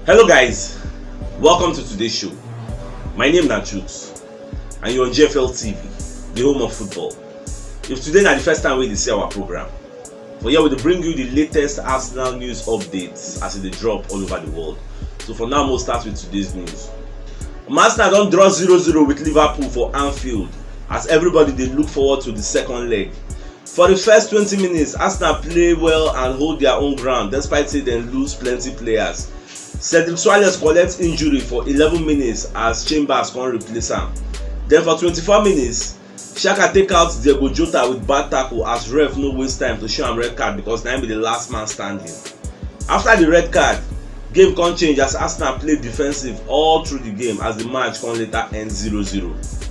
Hello guys, welcome to today's show. My name is Truth and you're on GFL TV, the home of football. If today is the first time we see our program, for here we will bring you the latest Arsenal news updates as they drop all over the world. So for now, we'll start with today's news. Arsenal don't draw 0-0 with Liverpool for Anfield as everybody they look forward to the second leg. For the first 20 minutes, Arsenal play well and hold their own ground despite say they lose plenty players. Cedric Soares collects injury for 11 minutes as Chambers can't replace him. Then for 24 minutes, Xhaka take out Diego Jota with bad tackle as ref no waste time to show him red card because now be the last man standing. After the red card, game can't change as Arsenal play defensive all through the game as the match can later end 0-0.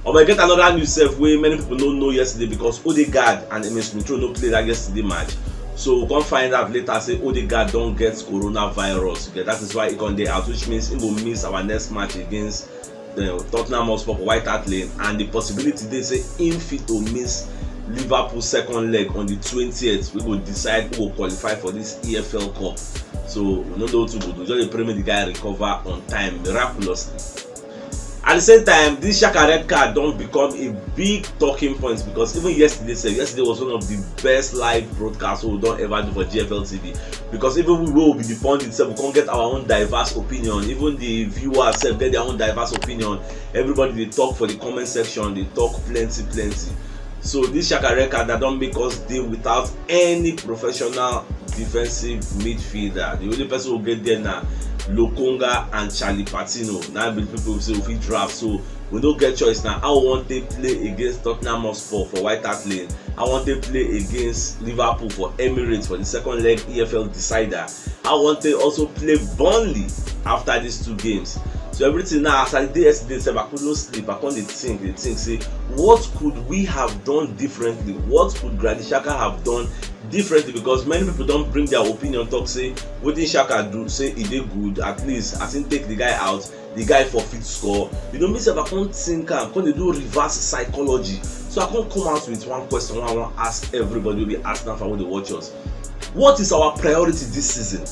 But we get another news wey many people don't know yesterday because Odegaard and Emile Smith Rowe no play that yesterday match. So we can find out later say Odegaard don't get coronavirus. Okay, that is why he can dey out, which means he will miss our next match against the Tottenham Hotspur for White Hart Lane, and the possibility they say him fit to miss Liverpool second leg on the 20th. We will decide who will qualify for this EFL Cup. So we know what to do. Just pray the guy recover on time miraculously. At the same time, this Xhaka red card don't become a big talking point because even yesterday was one of the best live broadcasts we don't ever do for GFL TV. Because even we will be the pundits, we can't get our own diverse opinion. Even the viewers get their own diverse opinion. Everybody they talk for the comment section, they talk plenty. So this Xhaka red card that don't make us deal without any professional defensive midfielder. The only person who get there now Lokonga and Charlie Patino. Now people say if we draft, so we don't get choice now. I want to play against Tottenham Hotspur for White Hart Lane. I want to play against Liverpool for Emirates for the second leg EFL decider. I want to also play Burnley after these two games. So everything now, as I did yesterday, I couldn't sleep. I couldn't think, say, what could we have done differently? What could Granit Xhaka have done differently? Because many people don't bring their opinion, talk, say, what did Xhaka do? Say he did good, at least, as in take the guy out, the guy forfeit score. You know, me say, I can't think, I can't do reverse psychology. So I can't come out with one question, I want to ask everybody, will be asking for what they watch us. What is our priority this season?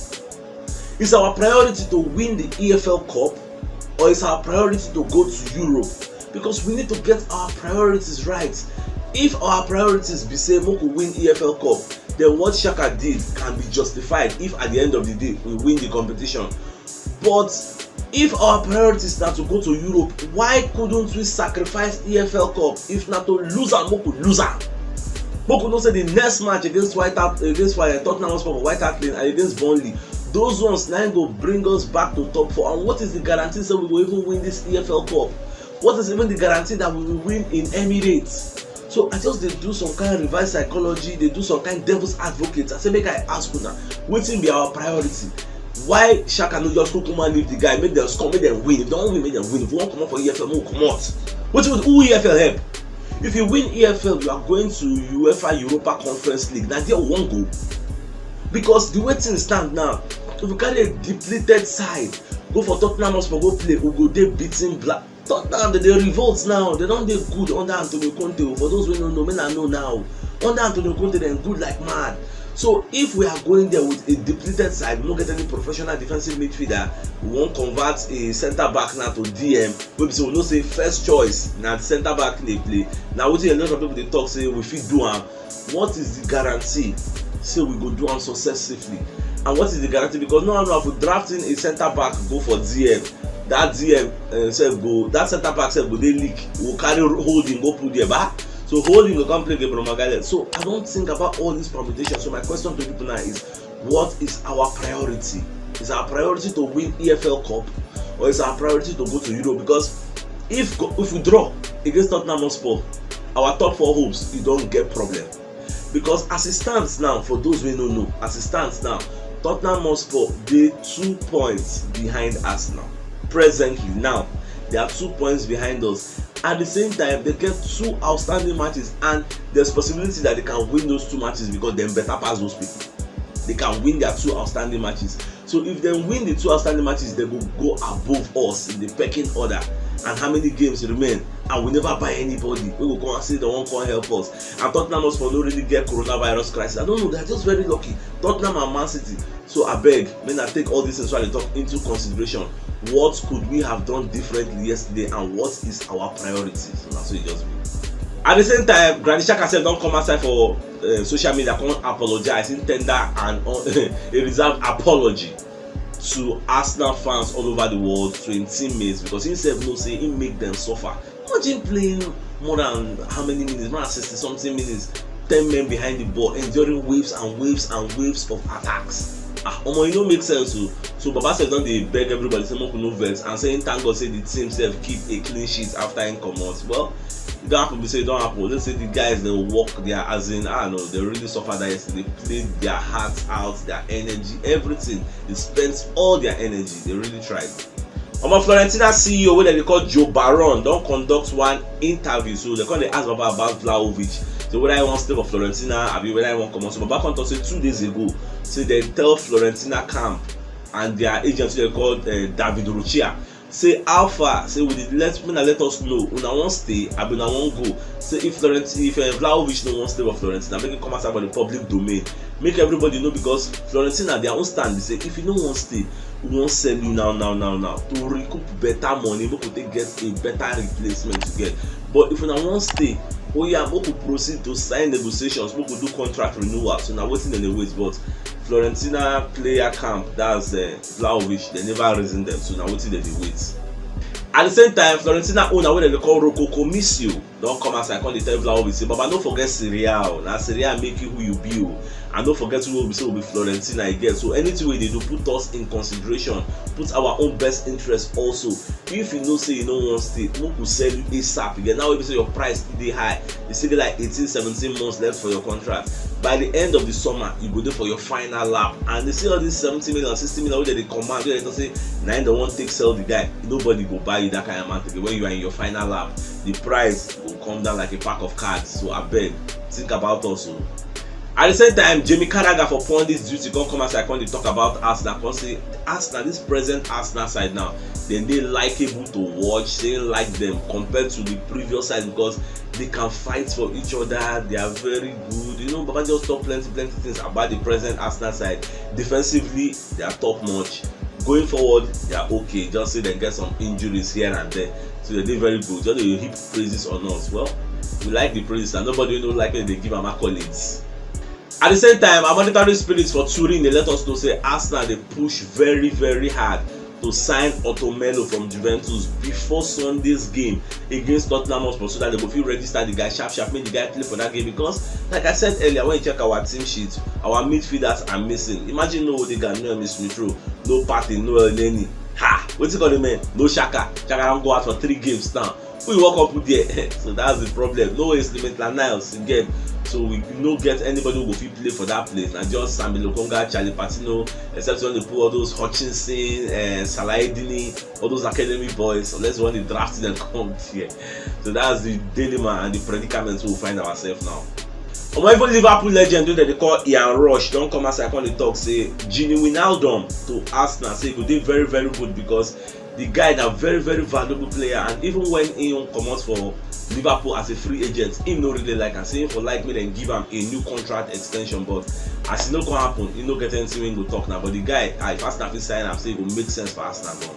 Is our priority to win the EFL Cup? Or is our priority to go to Europe? Because we need to get our priorities right. If our priorities be say we could win EFL Cup, then what Xhaka did can be justified if at the end of the day we win the competition. But if our priorities are to go to Europe, why couldn't we sacrifice EFL Cup if not to lose and we could lose am? We could not say the next match against Tottenham Hotspur for White Hart Lane and against Burnley. Those ones now go bring us back to top 4. And what is the guarantee that we will even win this EFL Cup? What is even the guarantee that we will win in Emirates? So I just they do some kind of reverse psychology, they do some kind of devil's advocate. I say make I ask you now, what will be our priority? Why Xhaka no just come and leave the guy, make them score, make them win? If they don't win, make them win. If you want to come out for EFL, we'll come out. What will who EFL help? If you win EFL, you are going to UEFA Europa Conference League. Now there won't go. Because the way things stand now, if you carry a depleted side, go for Tottenham Hotspur, go play, who go they beating black. Tottenham, they revolt now. They don't do good under Antonio Conte. For those who don't know, men I know now. Under Antonio Conte, they're good like mad. So if we are going there with a depleted side, we don't get any professional defensive midfielder, we won't convert a centre back now to DM. Maybe so we don't say first choice. Now the centre back they play. Now we see a lot of people they talk say we fit do am. What is the guarantee? Say we go do am successfully. And what is the guarantee? Because no, if we drafting a centre back go for DM, that DM that centre back go they leak. We'll carry holding go put there back. So holding will come play game from Magale. So I don't think about all these permutations. So my question to people now is, what is our priority? Is our priority to win EFL Cup, or is our priority to go to Europe? Because if we draw against Tottenham Hotspur, our top 4 hopes, you don't get problem. Because as it stands now, for those who don't know, as it stands now, Tottenham Hotspur they 2 points behind Arsenal. Presently now, they are 2 points behind us. At the same time, they get 2 outstanding matches, and there's possibility that they can win those 2 matches because they better pass those people. They can win their 2 outstanding matches. So if they win the 2 outstanding matches, they will go above us in the pecking order. And how many games remain? And we never buy anybody. We will go and say they won't come help us. And Tottenham Hotspur don't really get coronavirus crisis. I don't know. They're just very lucky. Tottenham and Man City. So I beg, when I take all this into consideration, what could we have done differently yesterday, and what is our priority? So that's what it just means. At the same time, Granit Xhaka said don't come outside for social media, come apologize, in tender and a reserved apology to Arsenal fans all over the world, to him teammates, because he said no, say he make them suffer. Imagine playing more than how many minutes, more than 60 something minutes, 10 men behind the ball, enduring waves and waves and waves of attacks. It don't make sense. So Baba said don't they beg everybody say make no vex, and saying thank God say the team self keep a clean sheet after him come out. Well, it don't happen, we say it don't happen. Let's say the guys, they work their, as in, I don't know, they really suffered that yesterday. They played their hearts out, their energy, everything. They spent all their energy. They really tried. Fiorentina CEO, wey they call Joe Baron, don't conduct one interview. So they call ask Baba about Vlahovic. So whether I want to stay for Fiorentina, I whether I want to come on. So Baba come say 2 days ago, say they tell Fiorentina camp and their agent, they called David Ruchia, say how far, say let us know una wan stay, abi una wan go. Say if Vlahovic no wan stay for Fiorentina, make it come out about the public domain, make everybody know, because Fiorentina their own stand, they say if you no wan stay, we wan sell you now to recoup better money, make we take get a better replacement to get. But if una wan stay, make we proceed to sign negotiations, make we do contract renewal. So now wetin dem dey wait, but Fiorentina player camp, that's Vlahovic, they never reason them, so now wetin dem dey wait. At the same time, Fiorentina owner wey dem dey call Rocco Commisso don come outside come dey tell Vlahovic say, Baba, no forget Serie A, na Serie A make you who you be o, and don't forget who we say will be Fiorentina again. So anything wey dey do, put us in consideration, put our own best interest also. If you know say you no wan stay, make we sell you ASAP again. Now wey be say your price dey high, you still get like 18-17 months left for your contract. By the end of the summer, you go there for your final lap, and they see all these 70 million, 60 million wey they command, wey they don't say na im they wan take sell the guy. Nobody go buy you that kind of amount again. When you are in your final lap, the price will come down like a pack of cards. So I beg, think about us. At the same time, Jamie Carragher for pundits duty come outside, come dey talk about Arsenal. Come say Arsenal, this present Arsenal side now, then they likeable to watch. They like them compared to the previous side, because they can fight for each other. They are very good. You know, Baba just talk plenty things about the present Arsenal side. Defensively, they are top notch. Going forward, they are okay. Just say they get some injuries here and there, so they did very good. Just they heap praises on us. Well, we like the praises, and nobody know like it, they give them accolades. At the same time, our monetary spirits for Turin, they let us know say Arsenal they push very hard to sign Otto Melo from Juventus before Sunday's game against Tottenham Hotspur, so that they go fit register the guy sharp, make the guy play for that game. Because like I said earlier, when you check our team sheet, our midfielders are missing. Imagine no Odegaard, no Smith Rowe, no Partey, no Elneny. What's it called, man? No Xhaka don't go out for 3 games now. We walk up there. So that's the problem. No Maitland Niles again. So we no get anybody who go fit play for that place. Now just Sambi Lokonga, Charlie Patino, except when they put all those Hutchinson, Salah Dini, all those academy boys, unless when they draft them come here. So that's the dilemma and the predicament we'll find ourselves now. Even Liverpool legend wey they call Ian Rush don come outside come dey talk say Gini Wijnaldum to Arsenal, say e go dey very good, because the guy na very valuable player, and even when he comot for Liverpool as a free agent, him no really like am, say him for like make dem give am a new contract extension, but as e no come happen, he no get anything wey him go talk now. But the guy, if Arsenal fit sign am, say e go make sense for Arsenal.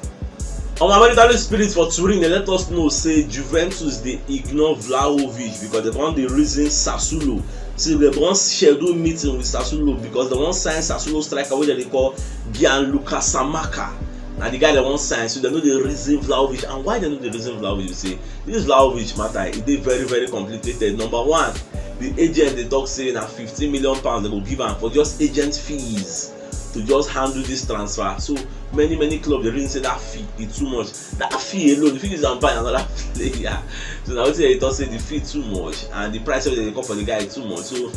On my monetary spirit for Turin, they let us know say Juventus they ignore Vlahovic because they want the reason Sassuolo. So they want schedule meeting with Sassuolo because they want sign Sassuolo striker wey they call Gianluca Samaka. Now the guy they want sign, so they know the reason Vlahovic. And why they know the reason Vlahovic? You say this Vlahovic matter, it is very complicated. Number one, the agent they talk say na 15 million pounds they will give am for just agent fees to just handle this transfer. So many clubs they really say that fee is too much. That fee alone, the fee is buy another player. So now they talk say the fee too much and the price they come for the guy is too much. So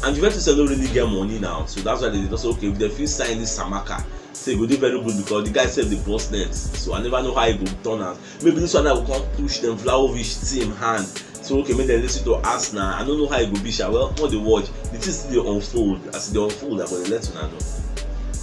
and Juventus don't really get money now. So that's why they just say okay, if they feel sign this Samaka, say it go do very good because the guy saved the boss net. So I never know how it go turn out. Maybe this one I will come push them Vlahovic team hand. So okay, make them listen to Arsenal. I don't know how it go be. Well, all the watch, the thing still unfold. As they unfold, I'm gonna let you know.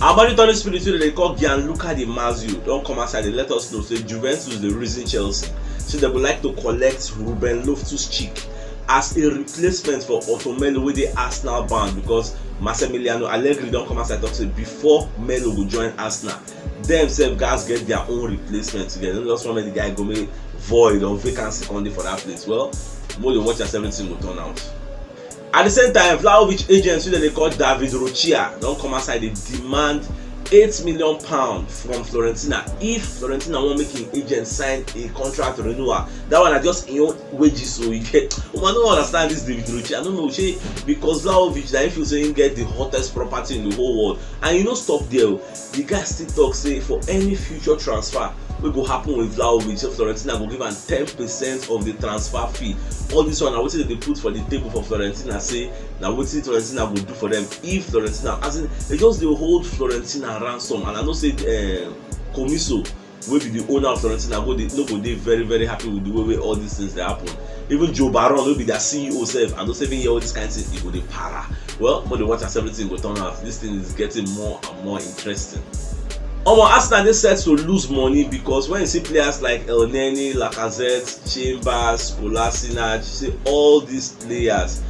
Our monitoring spirit wey dey call Gianluca Di Marzio don come outside dey let us know say Juventus dey reason Chelsea, say dem go like to collect Ruben Loftus-Cheek as a replacement for Otomelu wey dey Arsenal bound, because Massimiliano Allegri don come outside talk say before Melo go join Arsenal, dem sef gatz get their own replacement together. No just wan make the guy go make void or vacancy come dey for that place. Well, more dey watch as everything go turn out. At the same time, Vlahovic agents wey dem dey call David Rochia don come outside dey demand £8 million from Fiorentina if Fiorentina wan make im agent sign a contract renewal. That one na just im own wages, so you get. I no understand this David Rochia. I don't know, shey because Vlahovic na him feel say him get the hottest property in the whole world, and you no stop there. The guy still talk say for any future transfer wey go happen with Vlahovic, so Fiorentina go give am 10% of the transfer fee. All this one na wetin dem dey put for the table for Fiorentina, say na wetin Fiorentina go do for them if Fiorentina, as in they just dey hold Fiorentina ransom. And I know say Comiso wey be the owner of Fiorentina no go dey very very happy with the way all these things dey happen. Even Joe Baron wey be their CEO sef, and those even hear all this kind of thing, e go dey para. Well, more dey watch as everything go turn out. This thing is getting more and more interesting. Arsenal dey set to lose money because when you see players like El Neni, Lacazette, Chambers, Kolasinac, say all these players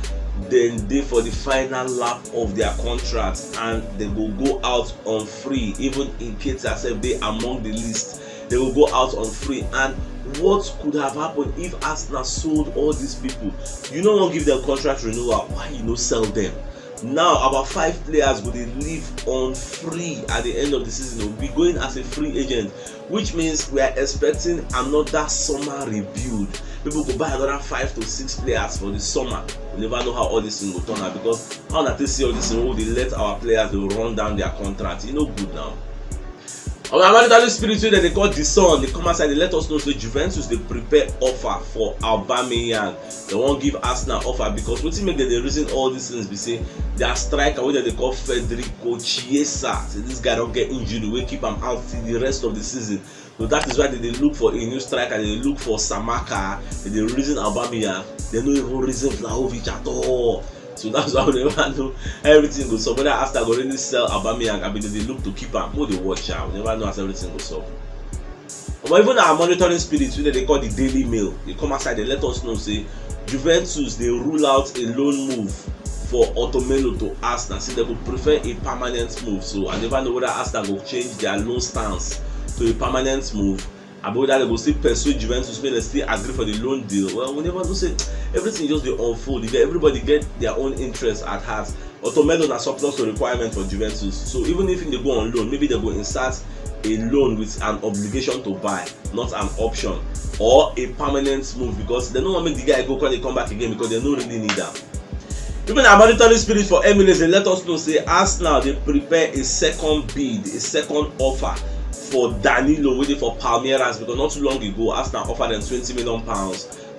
then dey for the final lap of their contract and they go go out on free. Even Nketiah sef dey among the list, they will go out on free. And what could have happened if Arsenal sold all these people? You no wan give them contract renewal, why you no sell them? Now about 5 players go dey leave on free at the end of the season. We'll be going as a free agent, which means we are expecting another summer rebuild. People go buy another 5 to 6 players for the summer. We never know how all this thing will turn out, because how na take see all this thing, they let our players dey run down their contract. No good now. Our monetary spirit wey dem dey call the Sun, they come outside, they let us know say Juventus dey prepare offer for Aubameyang. They wan give Arsenal offer because wetin make dem dey reason all these things be say their striker wey dem dey call Federico Chiesa, say this guy don get injury wey keep am out till the rest of the season. So that is why they look for a new striker. They look for Samaka. They reason Aubameyang. They no even reason Vlahovic at all. So that's why we never know everything goes up. Whether Arsenal go really sell Aubameyang, I mean they look to keep am. More they watch out. We never know as everything goes up. But even our monitoring spirits, wey they call the Daily Mail, they come outside, they let us know say Juventus they rule out a loan move for Otomelu to Arsenal. Say they would prefer a permanent move. So I never know whether Arsenal will change their loan stance to a permanent move, about that they go still persuade Juventus make dem still agree for the loan deal. Well, we never know, say everything just dey unfold. Everybody get their own interest at heart. Otomelu na surplus to requirement for Juventus, so even if they go on loan, maybe they go insert a loan with an obligation to buy, not an option, or a permanent move, because they no wan make the guy go come back again because they no really need am. Even our monetary spirit for Emirates, they let us know say Arsenal they prepare a second bid, a second offer for Danilo waiting for Palmeiras, because not too long ago Arsenal offered them £20 million.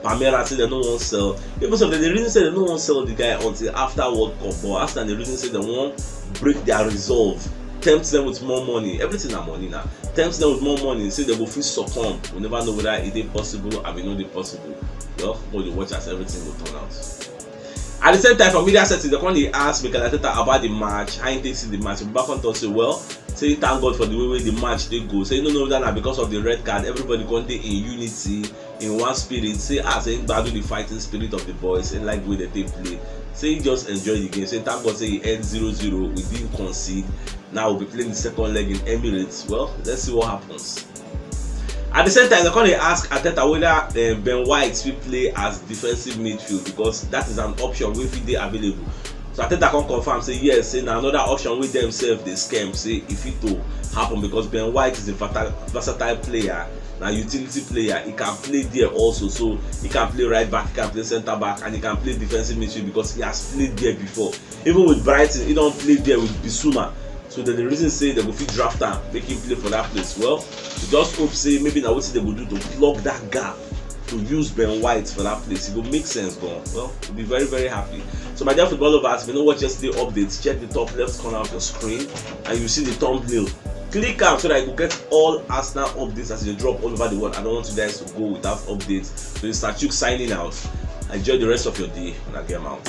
Palmeiras say they don't want to sell. Even so, the reason say they don't want to sell the guy until after World Cup, but Arsenal the reason say they won't break their resolve, tempt them with more money. Everything na money now. Tempt them with more money, say they go feel succumb. We never know whether it is possible or we know it possible. Well, you watch as everything will turn out. At the same time, for media settings, they come ask Mikel Arteta about the match, how he see the match. Back on talk say, well, say thank God for the way the match they go. Say no that because of the red card, everybody come in unity, in one spirit. Say saying battle the fighting spirit of the boys, and like the way that they play. Say just enjoy the game. Say thank God say he end 0-0, we didn't concede. Now we'll be playing the second leg in Emirates. Well, let's see what happens. At the same time, they come ask Arteta whether Ben White will play as defensive midfield, because that is an option wey fit dey available. So Arteta come confirm say yes, say na another option wey themselves dey scam, say if it to happen, because Ben White is a versatile player, na utility player. He can play there also, so he can play right back, he can play centre back, and he can play defensive midfield because he has played there before. Even with Brighton, he don't play there with Bissouma. So the reason say they go fit draft am, make him play for that place. Well, we just hope say maybe na wetin they go do to plug that gap, to use Ben White for that place. It will make sense, go. Well, we'll be very very happy. So my dear football lovers, if you know what yesterday updates, check the top left corner of your screen and you see the thumbnail. Click am so that you will get all Arsenal updates as they drop all over the world. I don't want you guys to go without updates. So it's Nachuk signing out. Enjoy the rest of your day and I get out.